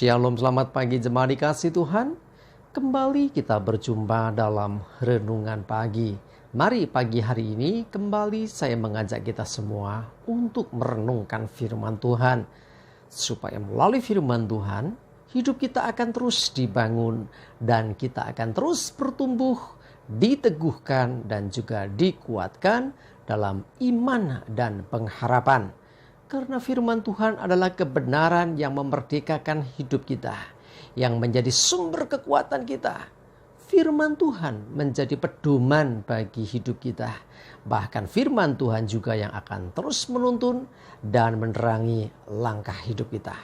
Shalom, selamat pagi jemaat dikasih Tuhan. Kembali kita berjumpa dalam renungan pagi. Mari pagi hari ini kembali saya mengajak kita semua untuk merenungkan firman Tuhan. Supaya melalui firman Tuhan, hidup kita akan terus dibangun dan kita akan terus bertumbuh, diteguhkan dan juga dikuatkan dalam iman dan pengharapan. Karena firman Tuhan adalah kebenaran yang memerdekakan hidup kita, yang menjadi sumber kekuatan kita. Firman Tuhan menjadi pedoman bagi hidup kita. Bahkan firman Tuhan juga yang akan terus menuntun dan menerangi langkah hidup kita.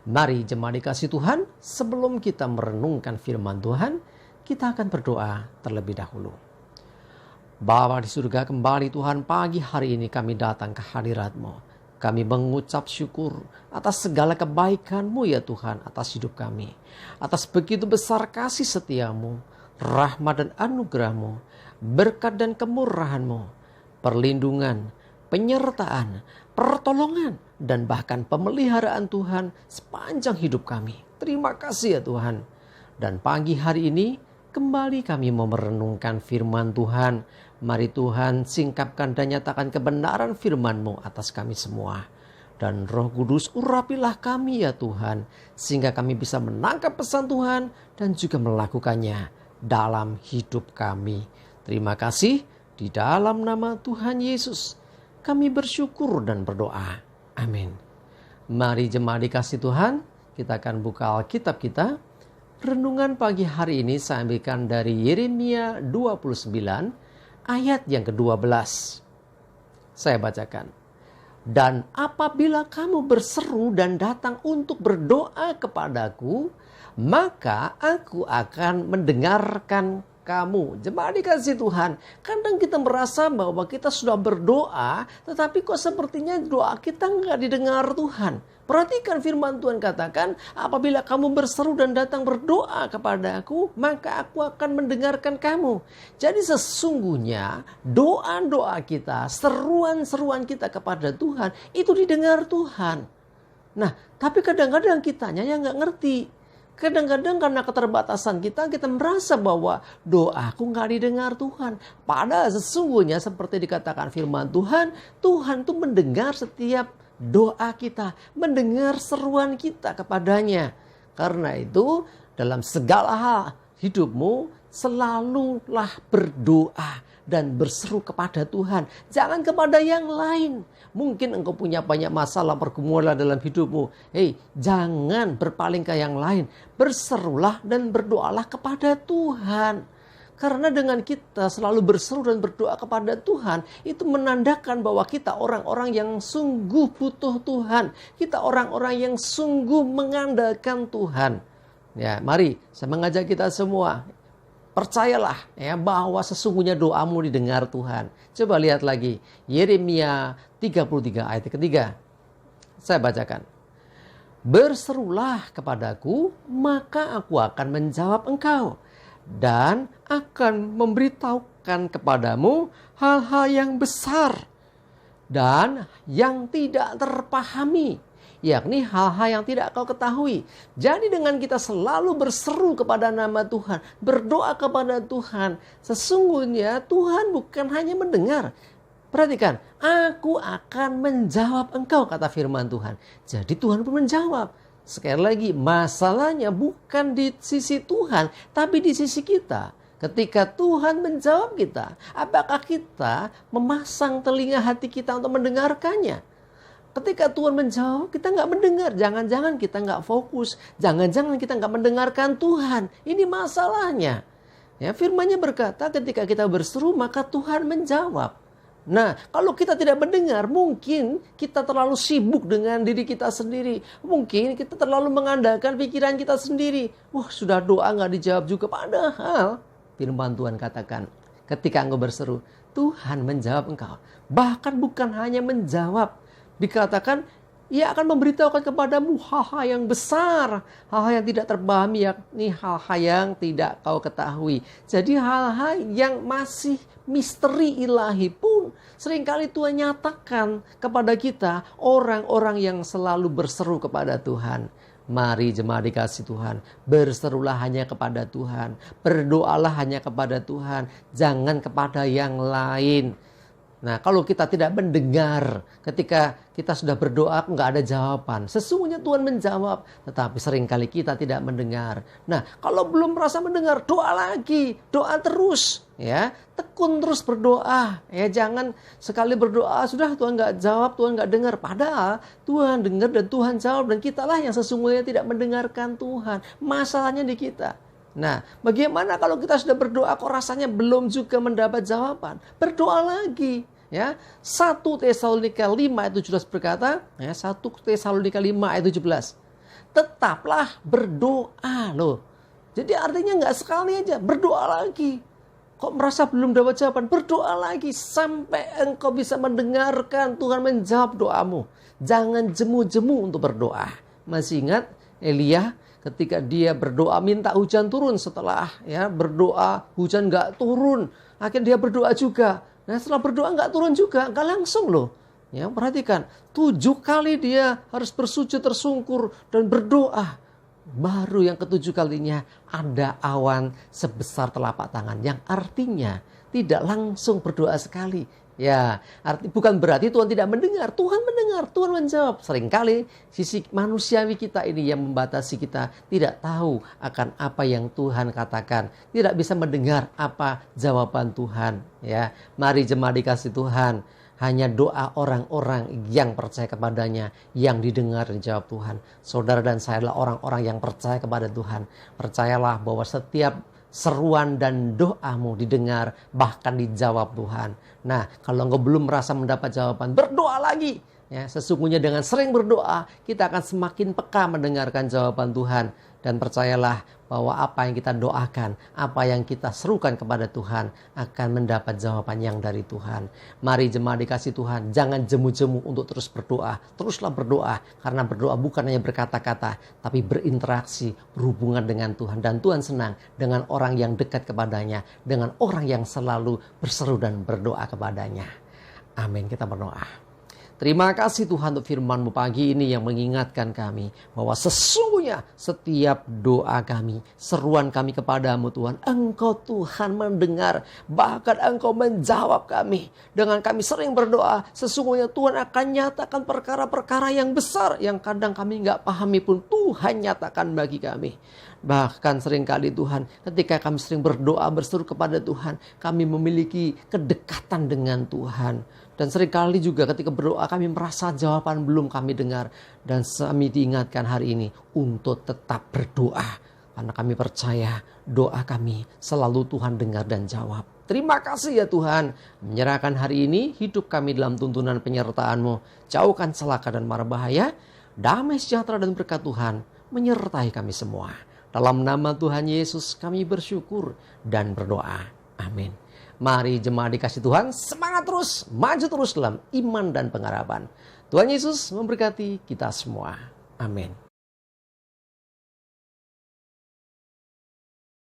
Mari jemaat dikasih Tuhan, sebelum kita merenungkan firman Tuhan, kita akan berdoa terlebih dahulu. Bapa di surga, kembali Tuhan, pagi hari ini kami datang ke hadirat-Mu. Kami mengucap syukur atas segala kebaikan-Mu ya Tuhan, atas hidup kami. Atas begitu besar kasih setia-Mu, rahmat dan anugerah-Mu, berkat dan kemurahan-Mu, perlindungan, penyertaan, pertolongan, dan bahkan pemeliharaan Tuhan sepanjang hidup kami. Terima kasih ya Tuhan. Dan pagi hari ini kembali kami mau merenungkan firman Tuhan. Mari Tuhan singkapkan dan nyatakan kebenaran firman-Mu atas kami semua. Dan Roh Kudus urapilah kami ya Tuhan, sehingga kami bisa menangkap pesan Tuhan dan juga melakukannya dalam hidup kami. Terima kasih, di dalam nama Tuhan Yesus kami bersyukur dan berdoa. Amin. Mari jemaat dikasih Tuhan, kita akan buka Alkitab kita. Renungan pagi hari ini saya ambilkan dari Yeremia 29 ayat yang ke-12. Saya bacakan. Dan apabila kamu berseru dan datang untuk berdoa kepadaku, maka aku akan mendengarkan kamu. Jemaat dikasih Tuhan, kadang kita merasa bahwa kita sudah berdoa, tetapi kok sepertinya doa kita nggak didengar Tuhan. Perhatikan firman Tuhan katakan, apabila kamu berseru dan datang berdoa kepada aku, maka aku akan mendengarkan kamu. Jadi sesungguhnya doa-doa kita, seruan-seruan kita kepada Tuhan, itu didengar Tuhan. Nah, tapi kadang-kadang kitanya yang nggak ngerti. Kadang-kadang karena keterbatasan kita merasa bahwa doaku nggak didengar Tuhan. Padahal sesungguhnya seperti dikatakan firman Tuhan, Tuhan tuh mendengar setiap doa kita, mendengar seruan kita kepadanya. Karena itu dalam segala hal hidupmu selalulah berdoa dan berseru kepada Tuhan. Jangan kepada yang lain. Mungkin engkau punya banyak masalah pergumulan dalam hidupmu. Jangan berpaling ke yang lain. Berserulah dan berdoalah kepada Tuhan. Karena dengan kita selalu berseru dan berdoa kepada Tuhan, itu menandakan bahwa kita orang-orang yang sungguh butuh Tuhan. Kita orang-orang yang sungguh mengandalkan Tuhan. Ya, mari saya mengajak kita semua, percayalah ya bahwa sesungguhnya doamu didengar Tuhan. Coba lihat lagi Yeremia 33 ayat ketiga. Saya bacakan. Berserulah kepadaku, maka aku akan menjawab engkau dan akan memberitahukan kepadamu hal-hal yang besar dan yang tidak terpahami, yakni hal-hal yang tidak kau ketahui. Jadi dengan kita selalu berseru kepada nama Tuhan, berdoa kepada Tuhan, sesungguhnya Tuhan bukan hanya mendengar. Perhatikan, aku akan menjawab engkau, kata firman Tuhan. Jadi Tuhan pun menjawab. Sekali lagi, masalahnya bukan di sisi Tuhan, tapi di sisi kita. Ketika Tuhan menjawab kita, apakah kita memasang telinga hati kita untuk mendengarkannya? Ketika Tuhan menjawab, kita nggak mendengar. Jangan-jangan kita nggak fokus. Jangan-jangan kita nggak mendengarkan Tuhan. Ini masalahnya. Ya, firman-Nya berkata, ketika kita berseru, maka Tuhan menjawab. Nah, kalau kita tidak mendengar, mungkin kita terlalu sibuk dengan diri kita sendiri. Mungkin kita terlalu mengandalkan pikiran kita sendiri. Wah, sudah doa nggak dijawab juga. Padahal firman Tuhan katakan, ketika engkau berseru, Tuhan menjawab engkau. Bahkan bukan hanya menjawab. Dikatakan, Ia akan memberitahukan kepadamu hal-hal yang besar, hal-hal yang tidak terpahami, yakni hal-hal yang tidak kau ketahui. Jadi hal-hal yang masih misteri ilahi pun seringkali Tuhan nyatakan kepada kita, orang-orang yang selalu berseru kepada Tuhan. Mari jemaat dikasih Tuhan, berserulah hanya kepada Tuhan, berdoalah hanya kepada Tuhan, jangan kepada yang lain. Nah, kalau kita tidak mendengar, ketika kita sudah berdoa, nggak ada jawaban. Sesungguhnya Tuhan menjawab, tetapi seringkali kita tidak mendengar. Nah, kalau belum merasa mendengar, doa lagi, doa terus, ya, tekun terus berdoa, ya, jangan sekali berdoa sudah Tuhan nggak jawab, Tuhan nggak dengar. Padahal Tuhan dengar dan Tuhan jawab, dan kitalah yang sesungguhnya tidak mendengarkan Tuhan. Masalahnya di kita. Nah, bagaimana kalau kita sudah berdoa kok rasanya belum juga mendapat jawaban? Berdoa lagi, ya. 1 Tesalonika 5 ayat 17 berkata, ya, 1 Tesalonika 5 ayat 17. Tetaplah berdoa loh. Jadi artinya nggak sekali aja, berdoa lagi. Kok merasa belum dapat jawaban? Berdoa lagi sampai engkau bisa mendengarkan Tuhan menjawab doamu. Jangan jemu-jemu untuk berdoa. Masih ingat Elia? Ketika dia berdoa minta hujan turun, setelah ya berdoa hujan nggak turun, akhirnya dia berdoa juga. Nah, setelah berdoa nggak turun juga, nggak langsung loh. Ya, perhatikan, 7 kali dia harus bersujud tersungkur dan berdoa. Baru yang ke-7 kalinya ada awan sebesar telapak tangan, yang artinya tidak langsung berdoa sekali. Ya, bukan berarti Tuhan tidak mendengar. Tuhan mendengar, Tuhan menjawab. Seringkali sisi manusiawi kita ini yang membatasi kita tidak tahu akan apa yang Tuhan katakan. Tidak bisa mendengar apa jawaban Tuhan. Ya, mari jemaat dikasih Tuhan. Hanya doa orang-orang yang percaya kepadanya yang didengar dan jawab Tuhan. Saudara dan saya adalah orang-orang yang percaya kepada Tuhan. Percayalah bahwa setiap seruan dan doamu didengar, bahkan dijawab Tuhan. Nah, kalau engkau belum merasa mendapat jawaban, berdoa lagi. Ya, sesungguhnya dengan sering berdoa, kita akan semakin peka mendengarkan jawaban Tuhan. Dan percayalah bahwa apa yang kita doakan, apa yang kita serukan kepada Tuhan akan mendapat jawaban yang dari Tuhan. Mari jemaat dikasih Tuhan, jangan jemu-jemu untuk terus berdoa. Teruslah berdoa, karena berdoa bukan hanya berkata-kata, tapi berinteraksi, berhubungan dengan Tuhan. Dan Tuhan senang dengan orang yang dekat kepadanya, dengan orang yang selalu berseru dan berdoa kepadanya. Amin, kita berdoa. Terima kasih Tuhan untuk firman-Mu pagi ini yang mengingatkan kami bahwa sesungguhnya setiap doa kami, seruan kami kepadamu Tuhan, Engkau Tuhan mendengar, bahkan Engkau menjawab kami. Dengan kami sering berdoa, sesungguhnya Tuhan akan nyatakan perkara-perkara yang besar yang kadang kami nggak pahami pun Tuhan nyatakan bagi kami. Bahkan seringkali Tuhan, ketika kami sering berdoa berseru kepada Tuhan, kami memiliki kedekatan dengan Tuhan. Dan seringkali juga ketika berdoa kami merasa jawaban belum kami dengar. Dan kami diingatkan hari ini untuk tetap berdoa. Karena kami percaya doa kami selalu Tuhan dengar dan jawab. Terima kasih ya Tuhan. Menyerahkan hari ini hidup kami dalam tuntunan penyertaan-Mu. Jauhkan celaka dan mara bahaya. Damai sejahtera dan berkat Tuhan menyertai kami semua. Dalam nama Tuhan Yesus kami bersyukur dan berdoa. Amin. Mari jemaat dikasih Tuhan, semangat terus, maju terus dalam iman dan pengharapan. Tuhan Yesus memberkati kita semua. Amin.